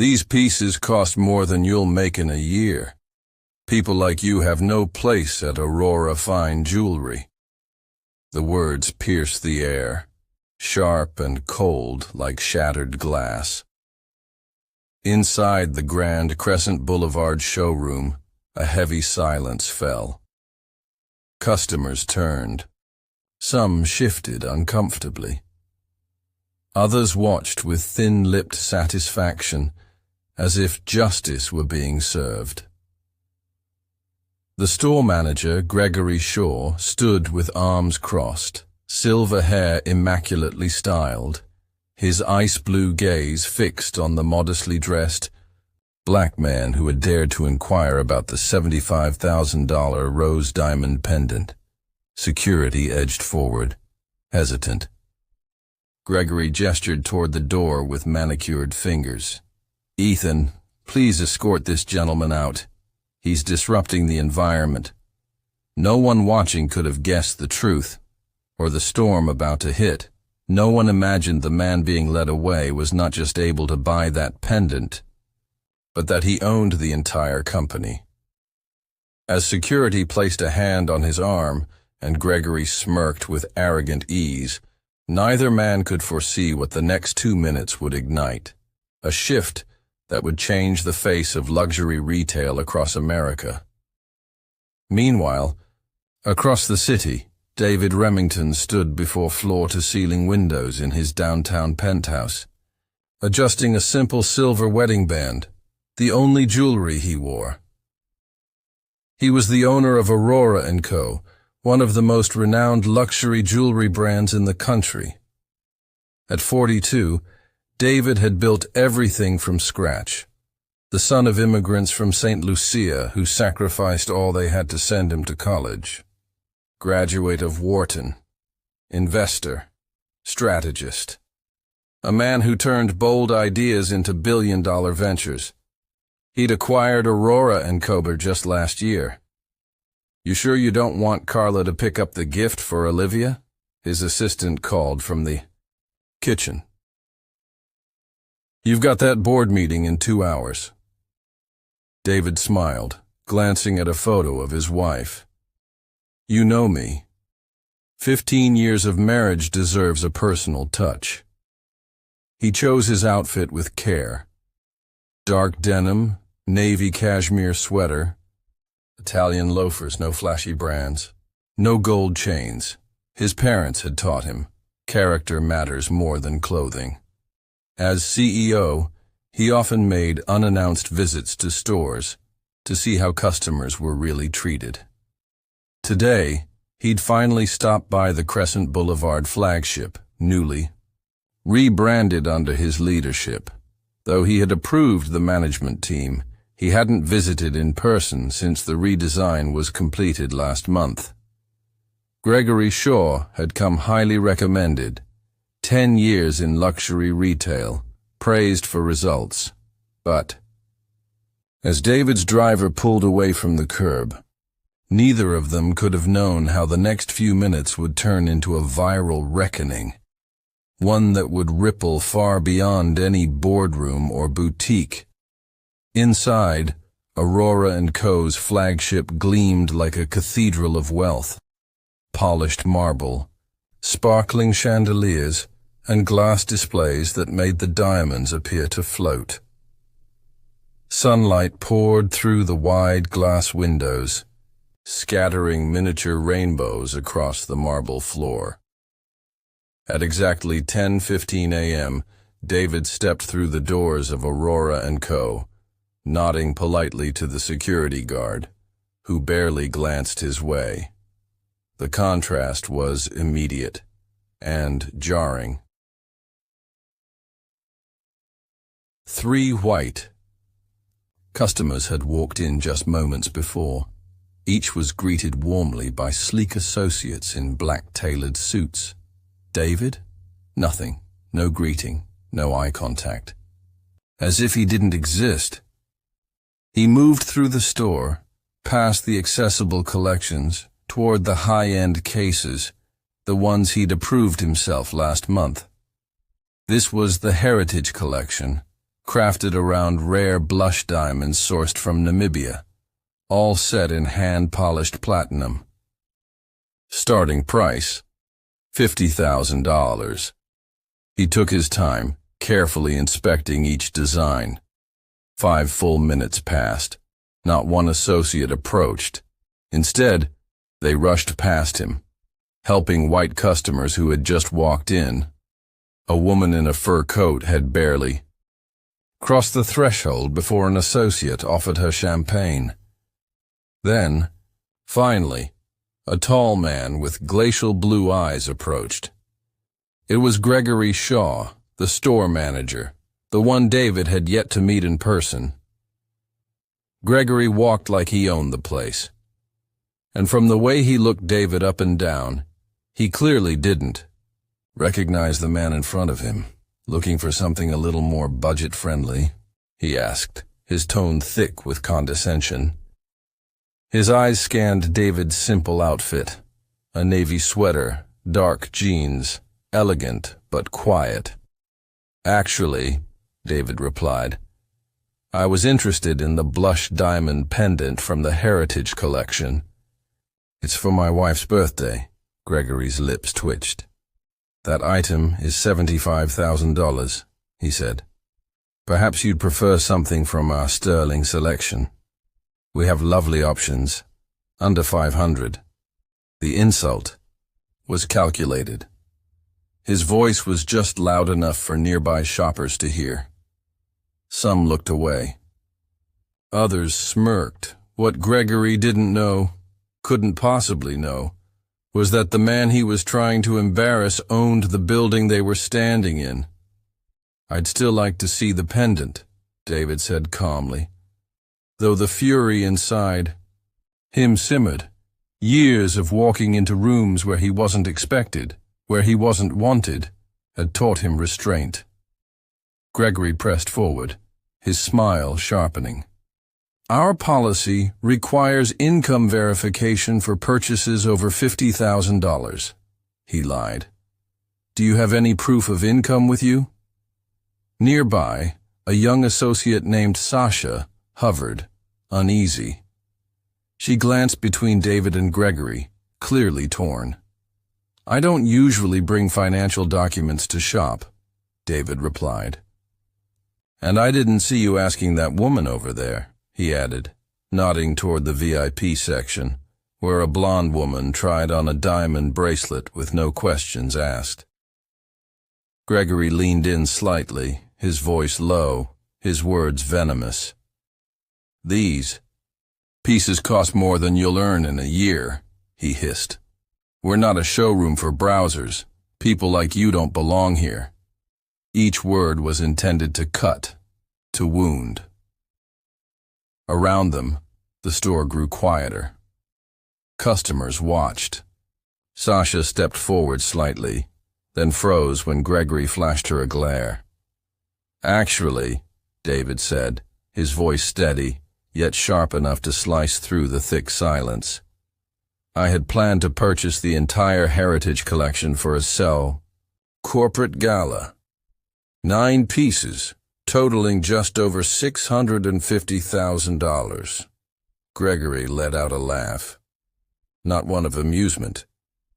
These pieces cost more than you'll make in a year. People like you have no place at Aurora Fine Jewelry." The words pierced the air, sharp and cold like shattered glass. Inside the Grand Crescent Boulevard showroom, a heavy silence fell. Customers turned. Some shifted uncomfortably. Others watched with thin-lipped satisfaction, as if justice were being served. The store manager, Gregory Shaw, stood with arms crossed, silver hair immaculately styled, his ice-blue gaze fixed on the modestly dressed black man who had dared to inquire about the $75,000 rose diamond pendant. Security edged forward, hesitant. Gregory gestured toward the door with manicured fingers. "Ethan, please escort this gentleman out. He's disrupting the environment." No one watching could have guessed the truth, or the storm about to hit. No one imagined the man being led away was not just able to buy that pendant, but that he owned the entire company. As security placed a hand on his arm, and Gregory smirked with arrogant ease, neither man could foresee what the next 2 minutes would ignite. A shift that would change the face of luxury retail across America. Meanwhile, across the city, David Remington stood before floor-to-ceiling windows in his downtown penthouse, adjusting a simple silver wedding band, the only jewelry he wore. He was the owner of Aurora & Co., one of the most renowned luxury jewelry brands in the country. At 42, David had built everything from scratch. The son of immigrants from St. Lucia who sacrificed all they had to send him to college. Graduate of Wharton. Investor. Strategist. A man who turned bold ideas into billion-dollar ventures. He'd acquired Aurora & Co. just last year. "You sure you don't want Carla to pick up the gift for Olivia?" his assistant called from the kitchen. "You've got that board meeting in 2 hours." David smiled, glancing at a photo of his wife. "You know me. 15 years of marriage deserves a personal touch." He chose his outfit with care. Dark denim, navy cashmere sweater, Italian loafers, no flashy brands, no gold chains. His parents had taught him, character matters more than clothing. As CEO, he often made unannounced visits to stores to see how customers were really treated. Today, he'd finally stopped by the Crescent Boulevard flagship, newly rebranded under his leadership. Though he had approved the management team, he hadn't visited in person since the redesign was completed last month. Gregory Shaw had come highly recommended, 10 years in luxury retail, praised for results. But as David's driver pulled away from the curb, neither of them could have known how the next few minutes would turn into a viral reckoning, one that would ripple far beyond any boardroom or boutique. Inside, Aurora & Co.'s flagship gleamed like a cathedral of wealth. Polished marble, sparkling chandeliers, and glass displays that made the diamonds appear to float. Sunlight poured through the wide glass windows, scattering miniature rainbows across the marble floor. At exactly 10:15 a.m., David stepped through the doors of Aurora & Co., nodding politely to the security guard, who barely glanced his way. The contrast was immediate and jarring. 3 white. Customers had walked in just moments before. Each was greeted warmly by sleek associates in black tailored suits. David? Nothing. No greeting. No eye contact. As if he didn't exist. He moved through the store, past the accessible collections, toward the high-end cases, the ones he'd approved himself last month. This was the Heritage Collection, crafted around rare blush diamonds sourced from Namibia, all set in hand-polished platinum. Starting price, $50,000. He took his time, carefully inspecting each design. 5 full minutes passed. Not one associate approached. Instead, they rushed past him, helping white customers who had just walked in. A woman in a fur coat had barely crossed the threshold before an associate offered her champagne. Then, finally, a tall man with glacial blue eyes approached. It was Gregory Shaw, the store manager, the one David had yet to meet in person. Gregory walked like he owned the place, and from the way he looked David up and down, he clearly didn't recognize the man in front of him. "Looking for something a little more budget-friendly?" he asked, his tone thick with condescension. His eyes scanned David's simple outfit, a navy sweater, dark jeans, elegant but quiet. "Actually," David replied, "I was interested in the blush diamond pendant from the Heritage Collection. It's for my wife's birthday." Gregory's lips twitched. "That item is $75,000, he said. "Perhaps you'd prefer something from our sterling selection. We have lovely options, under $500. The insult was calculated. His voice was just loud enough for nearby shoppers to hear. Some looked away. Others smirked. What Gregory didn't know, couldn't possibly know, was that the man he was trying to embarrass owned the building they were standing in. "I'd still like to see the pendant," David said calmly, though the fury inside him simmered. Years of walking into rooms where he wasn't expected, where he wasn't wanted, had taught him restraint. Gregory pressed forward, his smile sharpening. "Our policy requires income verification for purchases over $50,000, he lied. "Do you have any proof of income with you?" Nearby, a young associate named Sasha hovered, uneasy. She glanced between David and Gregory, clearly torn. "I don't usually bring financial documents to shop," David replied. "And I didn't see you asking that woman over there," he added, nodding toward the VIP section, where a blonde woman tried on a diamond bracelet with no questions asked. Gregory leaned in slightly, his voice low, his words venomous. "These pieces cost more than you'll earn in a year," he hissed. "We're not a showroom for browsers. People like you don't belong here." Each word was intended to cut, to wound. Around them, the store grew quieter. Customers watched. Sasha stepped forward slightly, then froze when Gregory flashed her a glare. "Actually," David said, his voice steady, yet sharp enough to slice through the thick silence, "I had planned to purchase the entire Heritage Collection for a corporate gala. 9 pieces, totaling just over $650,000. Gregory let out a laugh. Not one of amusement,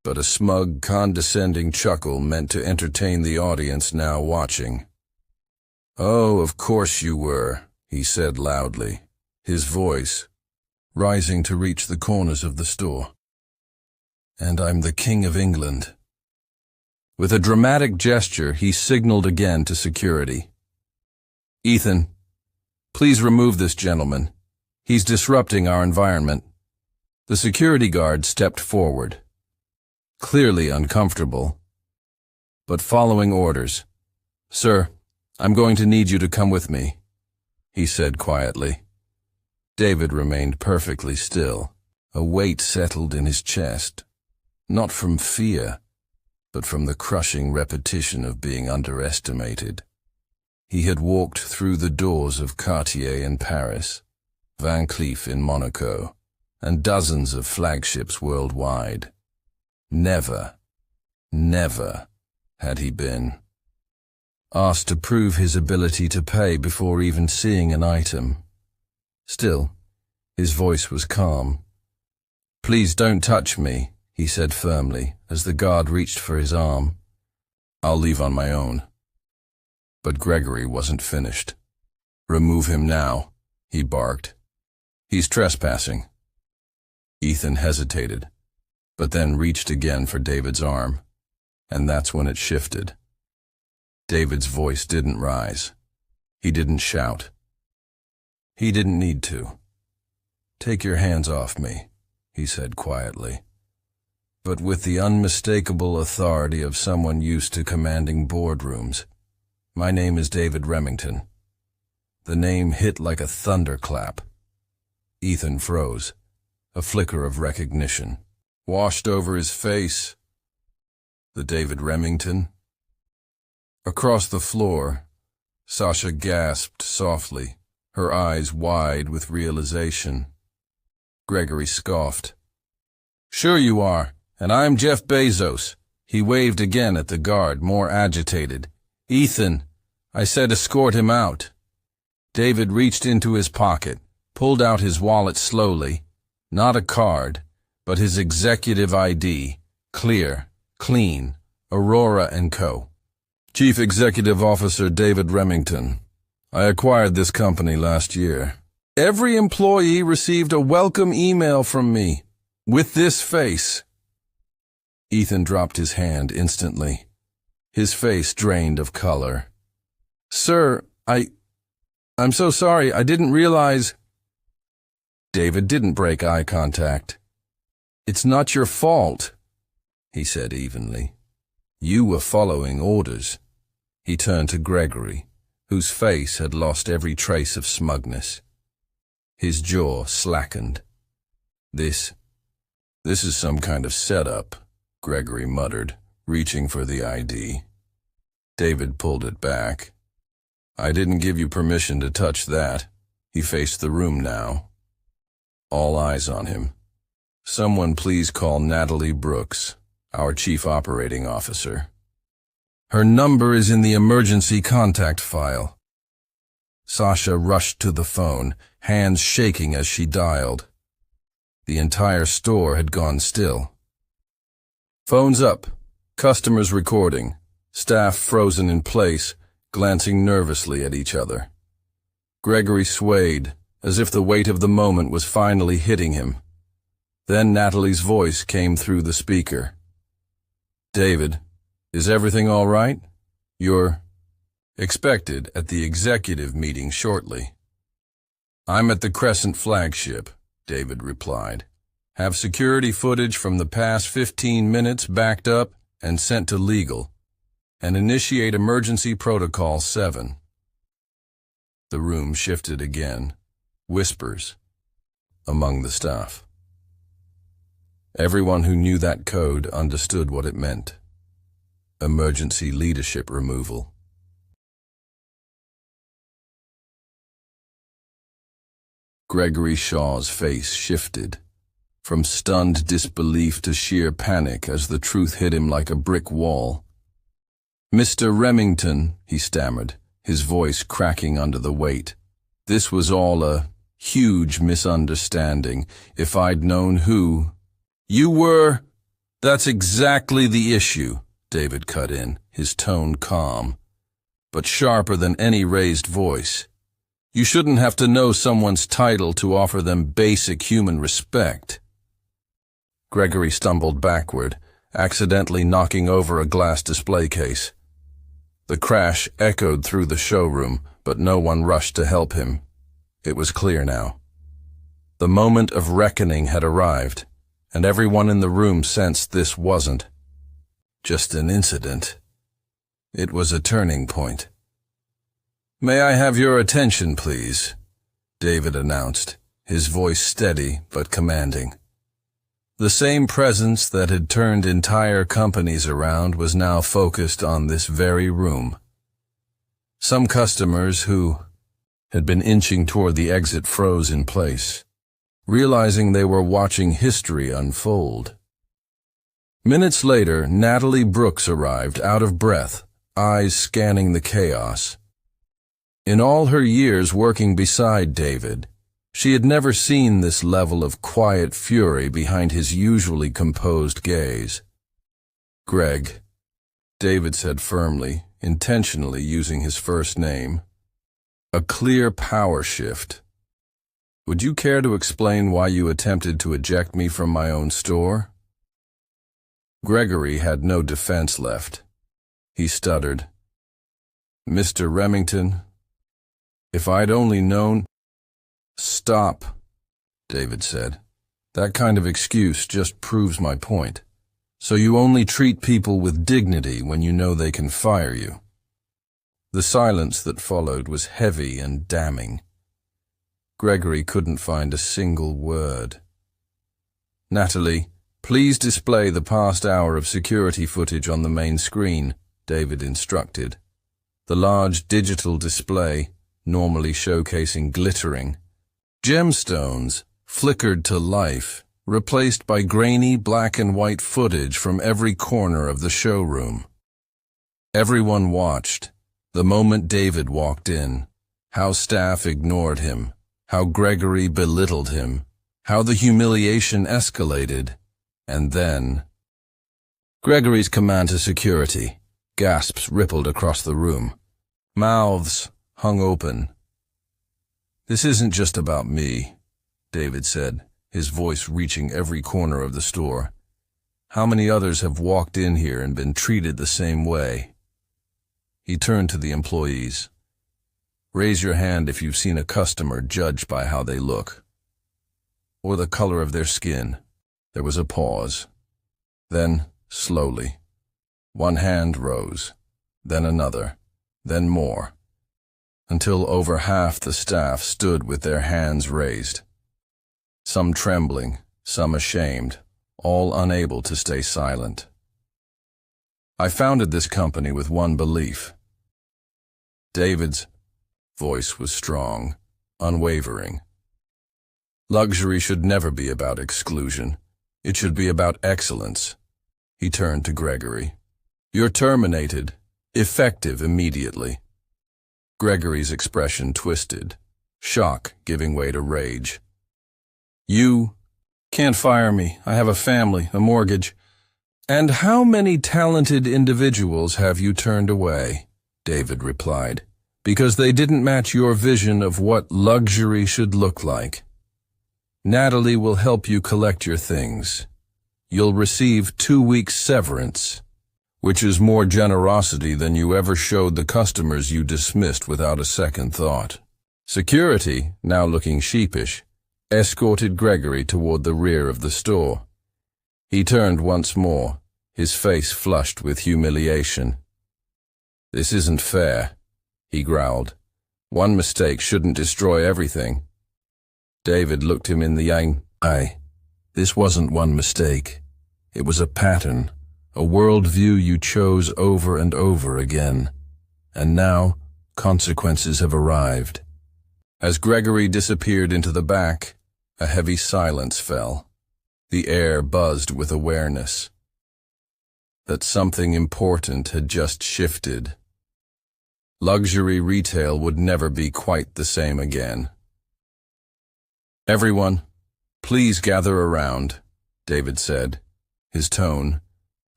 but a smug, condescending chuckle meant to entertain the audience now watching. "Oh, of course you were," he said loudly, his voice rising to reach the corners of the store. "And I'm the King of England." With a dramatic gesture, he signaled again to security. "Ethan, please remove this gentleman. He's disrupting our environment." The security guard stepped forward, clearly uncomfortable, but following orders. "Sir, I'm going to need you to come with me," he said quietly. David remained perfectly still. A weight settled in his chest, not from fear, but from the crushing repetition of being underestimated. He had walked through the doors of Cartier in Paris, Van Cleef in Monaco, and dozens of flagships worldwide. Never, never had he been asked to prove his ability to pay before even seeing an item. Still, his voice was calm. "Please don't touch me," he said firmly, as the guard reached for his arm. "I'll leave on my own." But Gregory wasn't finished. "Remove him now," he barked. "He's trespassing." Ethan hesitated, but then reached again for David's arm, and that's when it shifted. David's voice didn't rise. He didn't shout. He didn't need to. "Take your hands off me," he said quietly, but with the unmistakable authority of someone used to commanding boardrooms. "My name is David Remington." The name hit like a thunderclap. Ethan froze. A flicker of recognition washed over his face. The David Remington? Across the floor, Sasha gasped softly, her eyes wide with realization. Gregory scoffed. "Sure you are, and I'm Jeff Bezos." He waved again at the guard, more agitated. "Ethan, I said escort him out." David reached into his pocket, pulled out his wallet slowly. Not a card, but his executive ID, clear, clean, Aurora & Co. "Chief Executive Officer David Remington. I acquired this company last year. Every employee received a welcome email from me, with this face." Ethan dropped his hand instantly. His face drained of color. "Sir, I'm so sorry, I didn't realize—" David didn't break eye contact. "It's not your fault," he said evenly. "You were following orders." He turned to Gregory, whose face had lost every trace of smugness. His jaw slackened. This is some kind of setup," Gregory muttered, reaching for the ID. David pulled it back. "I didn't give you permission to touch that." He faced the room now. All eyes on him. "Someone please call Natalie Brooks, our Chief Operating Officer. Her number is in the emergency contact file." Sasha rushed to the phone, hands shaking as she dialed. The entire store had gone still. "Phone's up. Customers recording. Staff frozen in place, glancing nervously at each other." Gregory swayed, as if the weight of the moment was finally hitting him. Then Natalie's voice came through the speaker. "David, is everything all right? You're expected at the executive meeting shortly." "I'm at the Crescent flagship," David replied. "Have security footage from the past 15 minutes backed up and sent to legal, and initiate emergency protocol 7. The room shifted again. Whispers among the staff. Everyone who knew that code understood what it meant. Emergency leadership removal. Gregory Shaw's face shifted, from stunned disbelief to sheer panic as the truth hit him like a brick wall. "Mr. Remington," he stammered, his voice cracking under the weight. "This was all a huge misunderstanding. If I'd known who—" "You were—" "That's exactly the issue," David cut in, his tone calm, but sharper than any raised voice. "You shouldn't have to know someone's title to offer them basic human respect." Gregory stumbled backward, accidentally knocking over a glass display case. The crash echoed through the showroom, but no one rushed to help him. It was clear now. The moment of reckoning had arrived, and everyone in the room sensed this wasn't just an incident. It was a turning point. "May I have your attention, please?" David announced, his voice steady but commanding. The same presence that had turned entire companies around was now focused on this very room. Some customers who had been inching toward the exit froze in place, realizing they were watching history unfold. Minutes later, Natalie Brooks arrived, out of breath, eyes scanning the chaos. In all her years working beside David, she had never seen this level of quiet fury behind his usually composed gaze. "Greg," David said firmly, intentionally using his first name. A clear power shift. "Would you care to explain why you attempted to eject me from my own store?" Gregory had no defense left. He stuttered. "Mr. Remington, if I'd only known—" "Stop," David said. "That kind of excuse just proves my point. So you only treat people with dignity when you know they can fire you." The silence that followed was heavy and damning. Gregory couldn't find a single word. "Natalie, please display the past hour of security footage on the main screen," David instructed. The large digital display, normally showcasing glittering gemstones, flickered to life, replaced by grainy black and white footage from every corner of the showroom. Everyone watched. The moment David walked in, how staff ignored him, how Gregory belittled him, how the humiliation escalated, and then— Gregory's command to security. Gasps rippled across the room. Mouths hung open. "This isn't just about me," David said, his voice reaching every corner of the store. "How many others have walked in here and been treated the same way?" He turned to the employees. "Raise your hand if you've seen a customer judged by how they look, or the color of their skin." There was a pause. Then, slowly, one hand rose, then another, then more, until over half the staff stood with their hands raised. Some trembling, some ashamed, all unable to stay silent. "I founded this company with one belief." David's voice was strong, unwavering. "Luxury should never be about exclusion. It should be about excellence." He turned to Gregory. "You're terminated, effective immediately." Gregory's expression twisted, shock giving way to rage. "You can't fire me. I have a family, a mortgage." "And how many talented individuals have you turned away?" David replied. "Because they didn't match your vision of what luxury should look like. Natalie will help you collect your things. You'll receive 2 weeks severance, which is more generosity than you ever showed the customers you dismissed without a second thought." Security, now looking sheepish, escorted Gregory toward the rear of the store. He turned once more, his face flushed with humiliation. "This isn't fair," he growled. "One mistake shouldn't destroy everything." David looked him in the eye. "This wasn't one mistake. It was a pattern, a worldview you chose over and over again. And now, consequences have arrived." As Gregory disappeared into the back, a heavy silence fell. The air buzzed with awareness that something important had just shifted. Luxury retail would never be quite the same again. "Everyone, please gather around," David said, his tone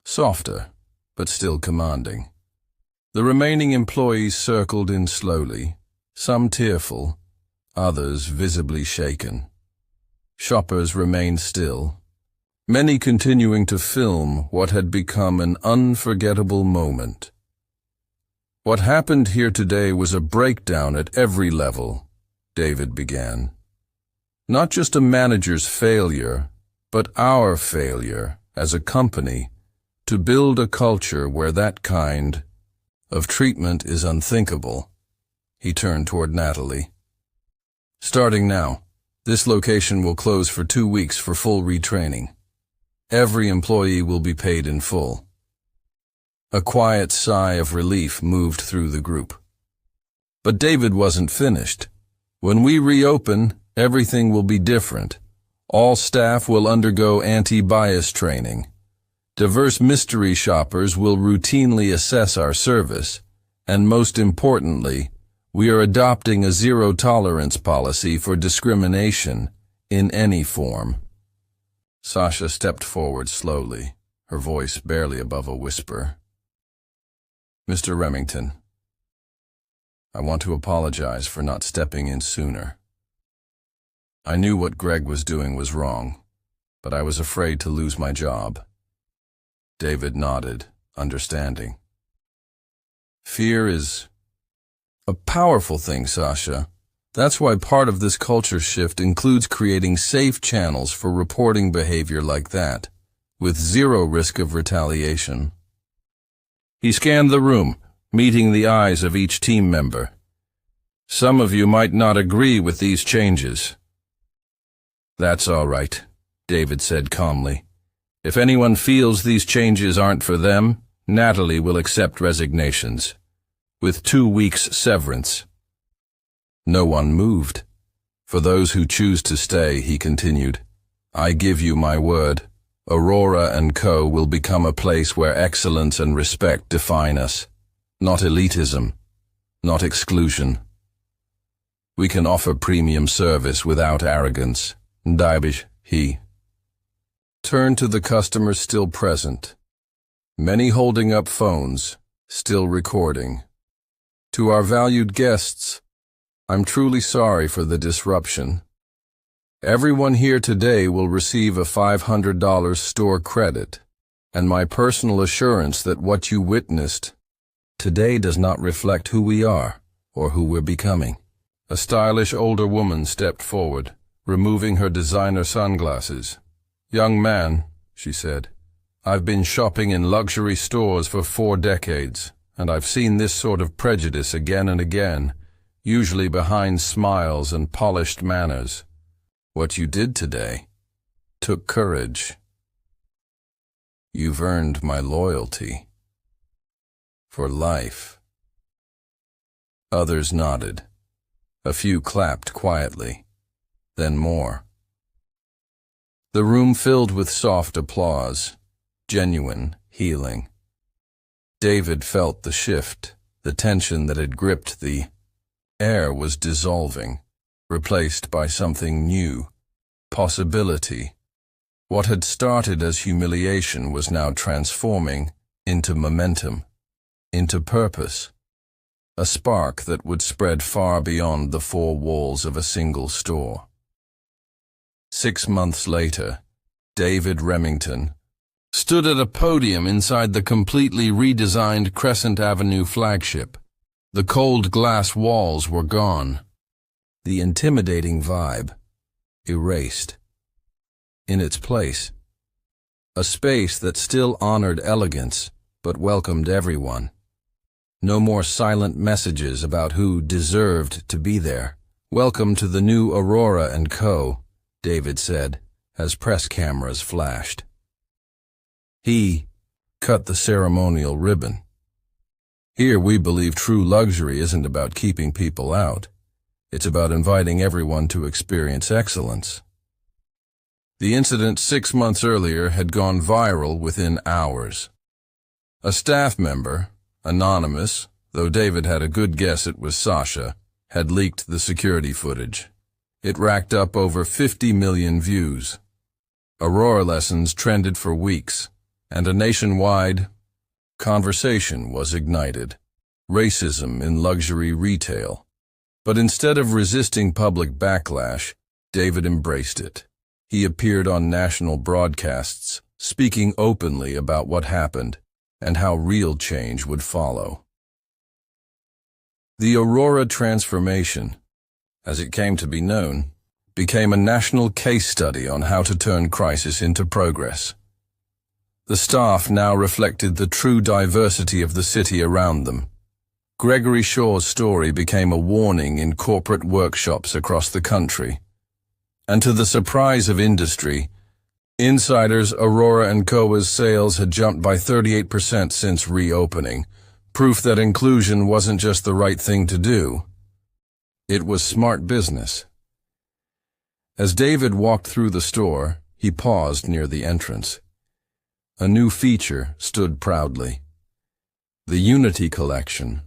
softer, but still commanding. The remaining employees circled in slowly, some tearful, others visibly shaken. Shoppers remained still, many continuing to film what had become an unforgettable moment. "What happened here today was a breakdown at every level," David began. "Not just a manager's failure, but our failure as a company to build a culture where that kind of treatment is unthinkable." He turned toward Natalie. "Starting now, this location will close for 2 weeks for full retraining. Every employee will be paid in full." A quiet sigh of relief moved through the group. But David wasn't finished. "When we reopen, everything will be different. All staff will undergo anti-bias training. Diverse mystery shoppers will routinely assess our service, and most importantly, we are adopting a zero-tolerance policy for discrimination in any form. Sasha stepped forward slowly, her voice barely above a whisper. Mr. Remington, I want to apologize for not stepping in sooner. I knew what Greg was doing was wrong, but I was afraid to lose my job. David nodded, understanding. Fear is a powerful thing, Sasha. That's why part of this culture shift includes creating safe channels for reporting behavior like that, with zero risk of retaliation. He scanned the room, meeting the eyes of each team member. Some of you might not agree with these changes. That's all right, David said calmly. If anyone feels these changes aren't for them, Natalie will accept resignations, with 2 weeks severance. No one moved. For those who choose to stay, he continued, I give you my word, Aurora & Co. will become a place where excellence and respect define us, not elitism, not exclusion. We can offer premium service without arrogance. David, he turned to the customers still present, many holding up phones, still recording. To our valued guests, I'm truly sorry for the disruption. Everyone here today will receive a $500 store credit, and my personal assurance that what you witnessed today does not reflect who we are or who we're becoming. A stylish older woman stepped forward, removing her designer sunglasses. Young man, she said, I've been shopping in luxury stores for 4 decades, and I've seen this sort of prejudice again and again, usually behind smiles and polished manners. What you did today took courage. You've earned my loyalty. For life. Others nodded. A few clapped quietly, then more. The room filled with soft applause, genuine, healing. David felt the shift, the tension that had gripped the air was dissolving, replaced by something new, possibility. What had started as humiliation was now transforming into momentum, into purpose, a spark that would spread far beyond the 4 walls of a single store. 6 months later, David Remington stood at a podium inside the completely redesigned Crescent Avenue flagship. The cold glass walls were gone. The intimidating vibe erased. In its place, a space that still honored elegance but welcomed everyone. No more silent messages about who deserved to be there. Welcome to the new Aurora & Co., David said, as press cameras flashed. He cut the ceremonial ribbon. Here we believe true luxury isn't about keeping people out. It's about inviting everyone to experience excellence. The incident 6 months earlier had gone viral within hours. A staff member, anonymous, though David had a good guess it was Sasha, had leaked the security footage. It racked up over 50 million views. Aurora lessons trended for weeks, and a nationwide conversation was ignited. Racism in luxury retail. But instead of resisting public backlash, David embraced it. He appeared on national broadcasts, speaking openly about what happened and how real change would follow. The Aurora transformation, as it came to be known, became a national case study on how to turn crisis into progress. The staff now reflected the true diversity of the city around them. Gregory Shaw's story became a warning in corporate workshops across the country. And to the surprise of industry, insiders, Aurora & Co.'s sales had jumped by 38% since reopening, proof that inclusion wasn't just the right thing to do. It was smart business. As David walked through the store, he paused near the entrance. a new feature, stood proudly. The Unity Collection,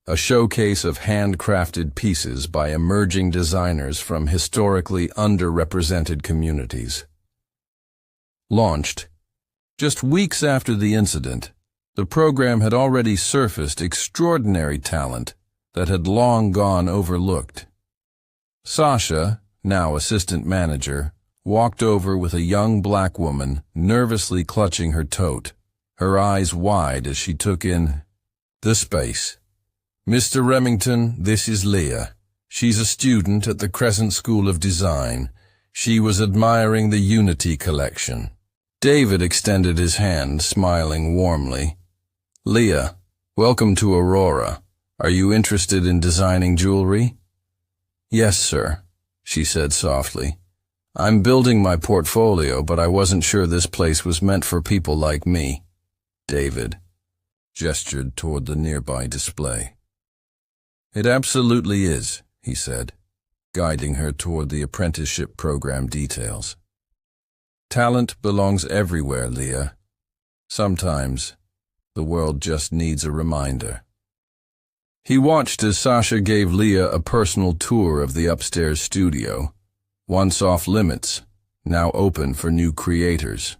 a showcase of handcrafted pieces by emerging designers from historically underrepresented communities. Launched just weeks after the incident, the program had already surfaced extraordinary talent that had long gone overlooked. Sasha, now assistant manager, walked over with a young black woman nervously clutching her tote, her eyes wide as she took in the space. "Mr. Remington, this is Leah. She's a student at the Crescent School of Design. She was admiring the Unity Collection." David extended his hand, smiling warmly. "Leah, welcome to Aurora. Are you interested in designing jewelry?" "Yes, sir," she said softly. "I'm building my portfolio, but I wasn't sure this place was meant for people like me." David gestured toward the nearby display. "It absolutely is," he said, guiding her toward the apprenticeship program details. "Talent belongs everywhere, Leah. Sometimes the world just needs a reminder." He watched as Sasha gave Leah a personal tour of the upstairs studio, once off limits, now open for new creators.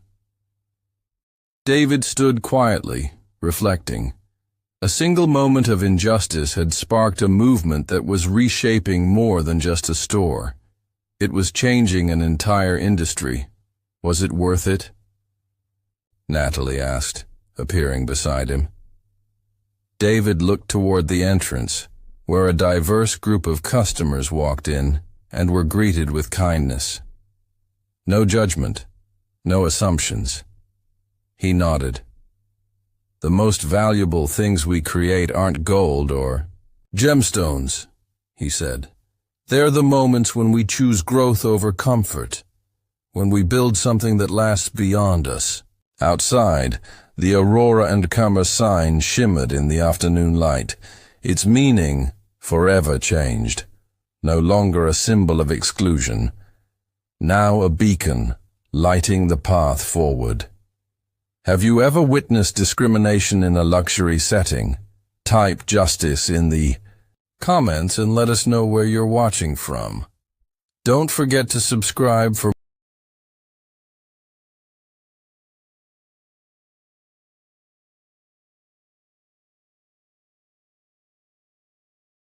David stood quietly, reflecting. A single moment of injustice had sparked a movement that was reshaping more than just a store. It was changing an entire industry. Was it worth it? Natalie asked, appearing beside him. David looked toward the entrance, where a diverse group of customers walked in and were greeted with kindness. No judgment, no assumptions. He nodded. "The most valuable things we create aren't gold or gemstones," he said. "They're the moments when we choose growth over comfort, when we build something that lasts beyond us." Outside, the Aurora and Kama sign shimmered in the afternoon light, its meaning forever changed. No longer a symbol of exclusion, now a beacon lighting the path forward. Have you ever witnessed discrimination in a luxury setting? Type justice in the comments and let us know where you're watching from. Don't forget to subscribe for